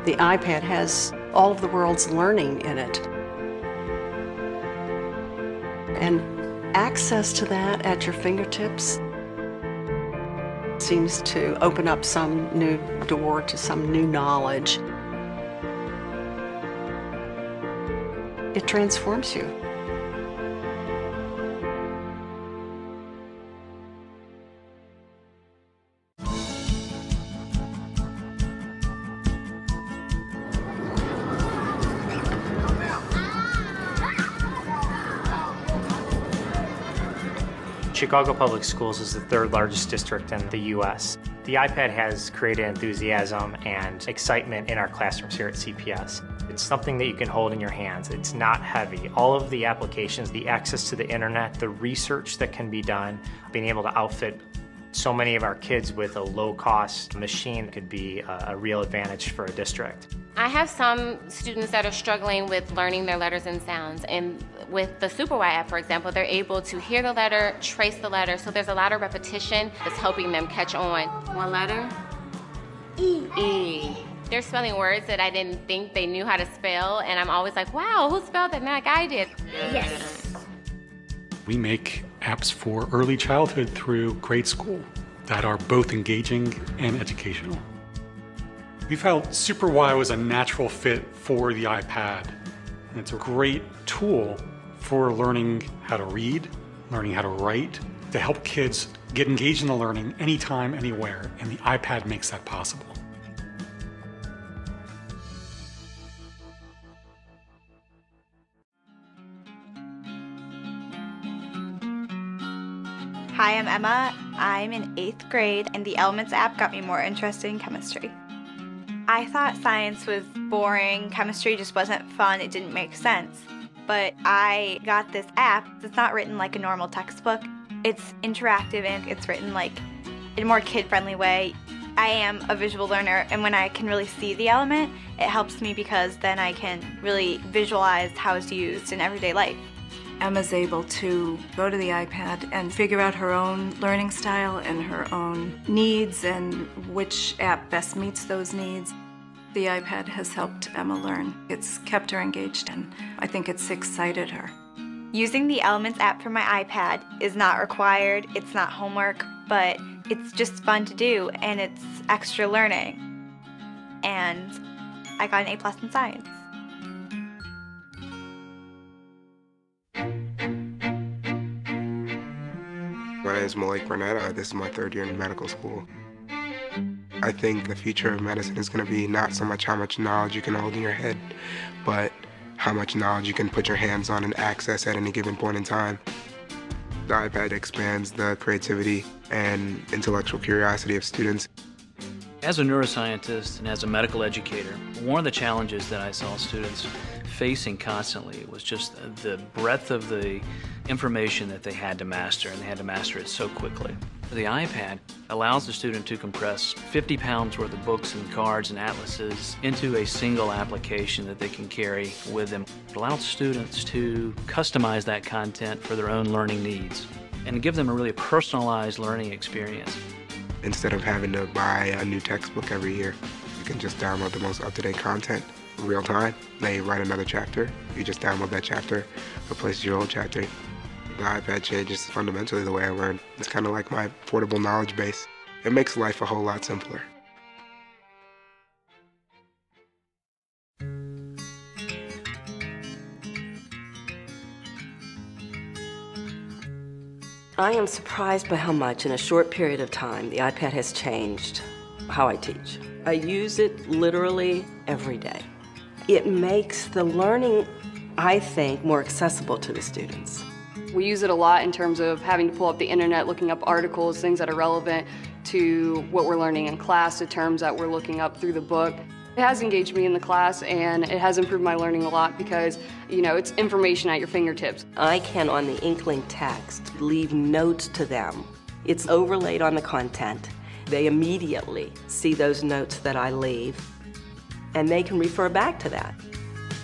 The iPad has all of the world's learning in it. And access to that at your fingertips seems to open up some new door to some new knowledge. It transforms you. Chicago Public Schools is the third largest district in the U.S. The iPad has created enthusiasm and excitement in our classrooms here at CPS. It's something that you can hold in your hands. It's not heavy. All of the applications, the access to the internet, the research that can be done, being able to outfit so many of our kids with a low-cost machine could be a real advantage for a district. I have some students that are struggling with learning their letters and sounds, and with the SuperY app, for example, they're able to hear the letter, trace the letter, so there's a lot of repetition that's helping them catch on. One letter? E. E. They're spelling words that I didn't think they knew how to spell, and I'm always like, wow, who spelled that? Like I did. Yes. We make apps for early childhood through grade school that are both engaging and educational. We felt SuperY was a natural fit for the iPad. And it's a great tool for learning how to read, learning how to write, to help kids get engaged in the learning anytime, anywhere, and the iPad makes that possible. Hi, I'm Emma. I'm in 8th grade, and the Elements app got me more interested in chemistry. I thought science was boring, chemistry just wasn't fun, it didn't make sense. But I got this app. It's not written like a normal textbook. It's interactive and it's written like in a more kid-friendly way. I am a visual learner, and when I can really see the element, it helps me because then I can really visualize how it's used in everyday life. Emma's able to go to the iPad and figure out her own learning style and her own needs and which app best meets those needs. The iPad has helped Emma learn. It's kept her engaged, and I think it's excited her. Using the Elements app for my iPad is not required, it's not homework, but it's just fun to do, and it's extra learning. And I got an A+ in science. My name is Malik Burnett. This is my 3rd year in medical school. I think the future of medicine is going to be not so much how much knowledge you can hold in your head, but how much knowledge you can put your hands on and access at any given point in time. The iPad expands the creativity and intellectual curiosity of students. As a neuroscientist and as a medical educator, one of the challenges that I saw students facing constantly was just the breadth of the information that they had to master, and they had to master it so quickly. The iPad allows the student to compress 50 pounds worth of books and cards and atlases into a single application that they can carry with them. It allows students to customize that content for their own learning needs and give them a really personalized learning experience. Instead of having to buy a new textbook every year, you can just download the most up-to-date content in real time. They write another chapter, you just download that chapter, replaces your old chapter. The iPad changes fundamentally the way I learn. It's kind of like my portable knowledge base. It makes life a whole lot simpler. I am surprised by how much in a short period of time the iPad has changed how I teach. I use it literally every day. It makes the learning, I think, more accessible to the students. We use it a lot in terms of having to pull up the internet, looking up articles, things that are relevant to what we're learning in class, the terms that we're looking up through the book. It has engaged me in the class, and it has improved my learning a lot because, you know, it's information at your fingertips. I can, on the Inkling text, leave notes to them. It's overlaid on the content. They immediately see those notes that I leave, and they can refer back to that.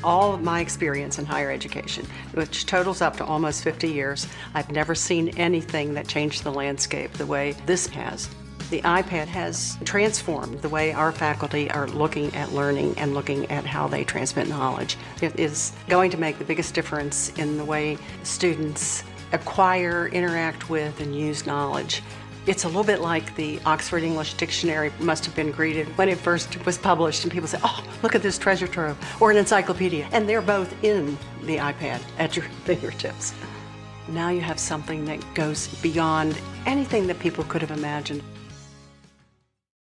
All of my experience in higher education, which totals up to almost 50 years, I've never seen anything that changed the landscape the way this has. The iPad has transformed the way our faculty are looking at learning and looking at how they transmit knowledge. It is going to make the biggest difference in the way students acquire, interact with, and use knowledge. It's a little bit like the Oxford English Dictionary must have been greeted when it first was published, and people say, oh, look at this treasure trove, or an encyclopedia. And they're both in the iPad at your fingertips. Now you have something that goes beyond anything that people could have imagined.